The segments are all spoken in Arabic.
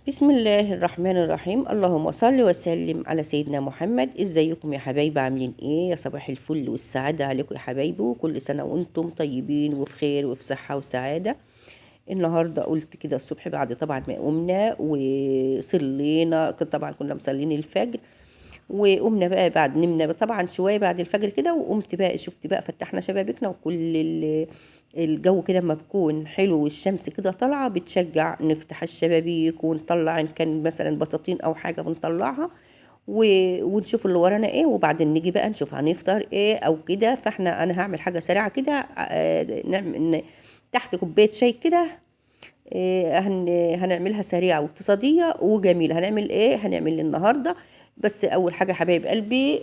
بسم الله الرحمن الرحيم. اللهم صل وسلم على سيدنا محمد. ازيكم يا حبايبي؟ عاملين ايه؟ يا صباح الفل والسعادة عليكم يا حبايبي، وكل سنة وانتم طيبين وفي خير وفي صحة وسعادة. النهاردة قلت كده الصبح بعد طبعا ما قمنا وصلينا، طبعا كنا مصلين الفجر، وقمنا بقى بعد نمنا طبعا شويه بعد الفجر كده، وقمت بقى شفت بقى فتحنا شبابيكنا وكل الجو كده اما بيكون حلو والشمس كده طالعه بتشجع نفتح الشبابيك ونطلع ان كان مثلا بطاطين او حاجه بنطلعها ونشوف اللي ورانا ايه، وبعدين نيجي بقى نشوف هنفطر ايه او كده. فاحنا انا هعمل حاجه سريعه كده، نعمل تحت كوبايه شاي كده. هنعملها سريعة واقتصادية وجميلة. هنعمل ايه؟ هنعمل النهاردة بس اول حاجة حبايب قلبي،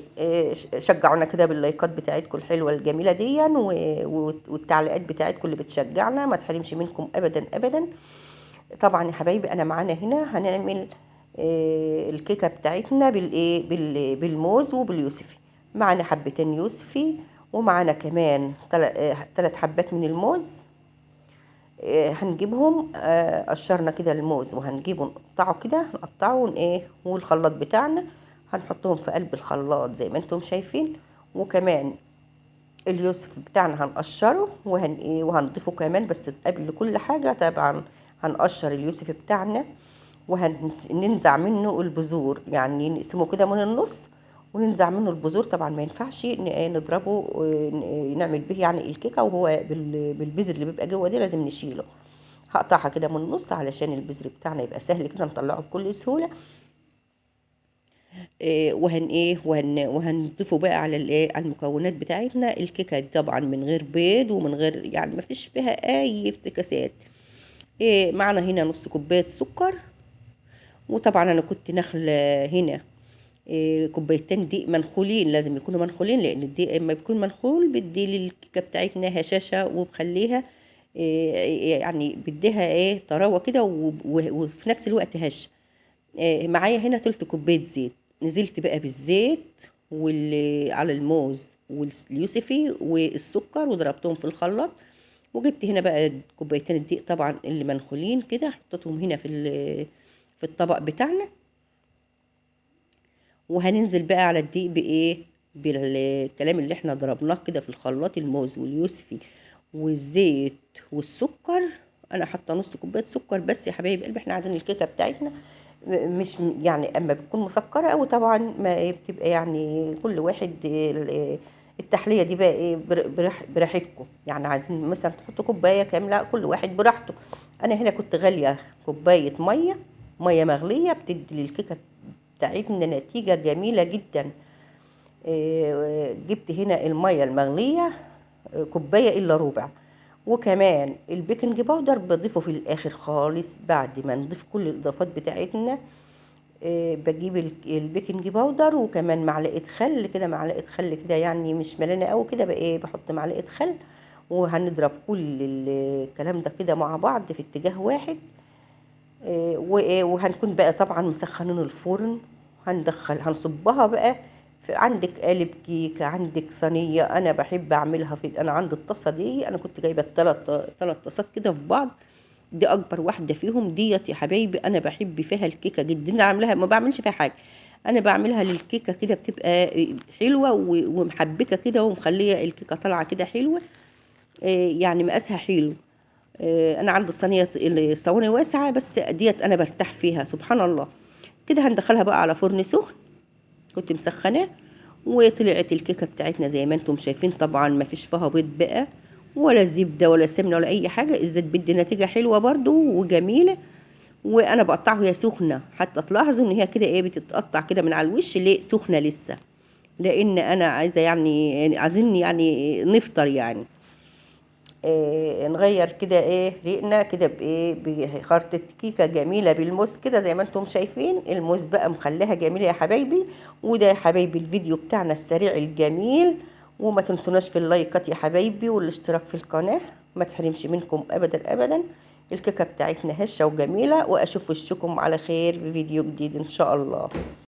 شجعونا كده باللايكات بتاعتكم الحلوة الجميلة دي والتعليقات بتاعتكم اللي بتشجعنا، ما تحرمش منكم ابدا ابدا. طبعا يا حبايبي انا معانا هنا هنعمل الكيكة بتاعتنا بالايه بالموز وباليوسفي. معانا حبتين يوسفي، ومعانا كمان 3 حبات من الموز. هنجيبهم، قشرنا كده الموز وهنجيبه نقطعه كده، نقطعه والخلاط بتاعنا هنحطهم في قلب الخلاط زي ما انتم شايفين. وكمان اليوسف بتاعنا هنقشره وهنضيفه كمان، بس قبل كل حاجة طبعا هنقشر اليوسف بتاعنا وهننزع منه البذور، يعني نقسمه كده من النص وننزع منه البذور. طبعا ما ينفعش نضربه نعمل به يعني الكيكه وهو بالبذر اللي بيبقى جوه ده لازم نشيله. هقطعها كده من النص علشان البذر بتاعنا يبقى سهل كده نطلعه بكل سهوله. وهنضيفه بقى على على المكونات بتاعتنا. الكيكه دي طبعا من غير بيض ومن غير يعني ما فيش فيها اي افتكاسات. معنا هنا نص كوبايه سكر، وطبعا انا كنت نخله هنا كوبايتين دقيق منخولين، لازم يكونوا منخولين لان الدقيق اما بيكون منخول بيدي للكيكه بتاعتنا هشاشه وبخليها يعني بديها طراوه كده وفي نفس الوقت هش. معايا هنا 3 كوباية زيت، نزلت بقى بالزيت على الموز واليوسفي والسكر وضربتهم في الخلاط، وجبت هنا بقى كوبايتين الدقيق طبعا اللي منخولين كده، حطيتهم هنا في الطبق بتاعنا. وهننزل بقى على الدقيق بالكلام اللي احنا ضربناه كده في الخلاط، الموز واليوسفي والزيت والسكر. انا حاطه نص كوبايه سكر بس يا حبايب قلبي، احنا عايزين الكيكه بتاعتنا مش يعني اما بتكون مسكره قوي طبعا ما بتبقى يعني كل واحد التحليه دي بقى براحتكم، يعني عايزين مثلا تحطوا كوبايه كامله كل واحد براحته. انا هنا كنت غاليه كوبايه ميه مغليه بتدي للكيكه بتاعتنا نتيجه جميله جدا. جبت هنا الميه المغليه كوبايه الا ربع، وكمان البيكنج باودر بضيفه في الاخر خالص بعد ما نضيف كل الاضافات بتاعتنا. بجيب البيكنج باودر وكمان معلقه خل كده، معلقه خل كده يعني مش ملانه قوي كده بقى بحط معلقه خل، وهنضرب كل الكلام ده كده مع بعض في اتجاه واحد. وهنكون بقى طبعا مسخنين الفرن. هنصبها بقى في عندك قالب كيكه، عندك صينيه. انا بحب اعملها انا عندي الطاسه دي، انا كنت جايبه ثلاث طاسات كده في بعض، دي اكبر واحده فيهم ديت يا حبايبي. انا بحب فيها الكيكه جدا، انا عاملاها ما بعملش فيها حاجه، انا بعملها للكيكه كده بتبقى حلوه ومحبكه كده ومخليه الكيكه طالعه كده حلوه. يعني مقاسها حلو. انا عندي الصواني واسعه بس ديت انا برتاح فيها سبحان الله. كده هندخلها بقى على فرن سخن كنت مسخناه، وطلعت الكيكه بتاعتنا زي ما انتم شايفين. طبعا ما فيش فيها بيض بقى ولا زبده ولا سمنه ولا اي حاجه، الزيت بيدي نتيجه حلوه برضو وجميله. وانا بقطعه هي سخنه، حتى تلاحظوا ان هي كده بتتقطع كده من على الوش ليه سخنه لسه، لان انا عايزه يعني عايزين يعني نفطر يعني. نغير كده ريقنا كده بخرطة كيكة جميلة بالموز كده زي ما انتم شايفين. الموز بقى مخليها جميلة يا حبايبي. وده يا حبايبي الفيديو بتاعنا السريع الجميل، وما تنسوناش في اللايكات يا حبايبي والاشتراك في القناة، ما تحرمش منكم ابدا ابدا. الكيكة بتاعتنا هشة وجميلة، واشوف وشكم على خير في فيديو جديد ان شاء الله.